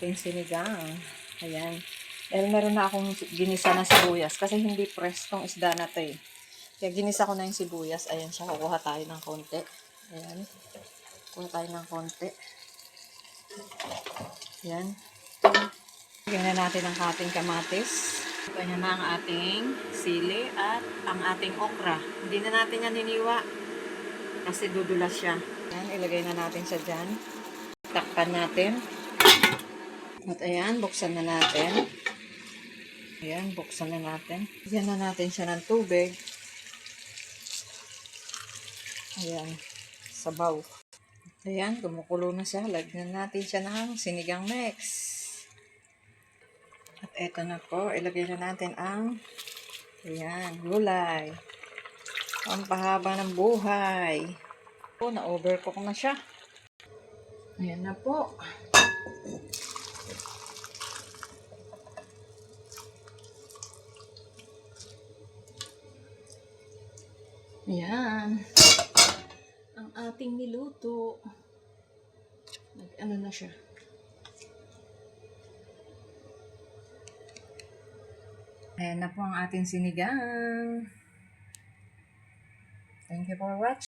Ating sinigang. Ayan. Meron na akong ginisa na sibuyas kasi hindi prestong isda na to eh. Kaya ginisa ko na yung sibuyas. Ayan siya. Kukuha tayo ng konti. Ayan. Kukuha tayo ng konti. Ayan. Lagyan na natin ang ating kamatis. Ganyan na ang ating sili at ang ating okra. Hindi na natin yan hiniwa kasi dudulas siya. Ayan, ilagay na natin siya dyan. Takpan natin. At ayan, buksan na natin. Ayan, buksan na natin. Bigyan na natin siya ng tubig. Ayan, sabaw. Ayan, kumukulo na siya. Lagyan natin siya ng sinigang mix. At eto na po, ilagay na natin ang ayan, gulay. Pampahaba ng buhay. O, na-overcook na siya. Ayan na po. Ayan. Ang ating niluto. Ano na siya. Ayan na po ang ating sinigang. Thank you for watching.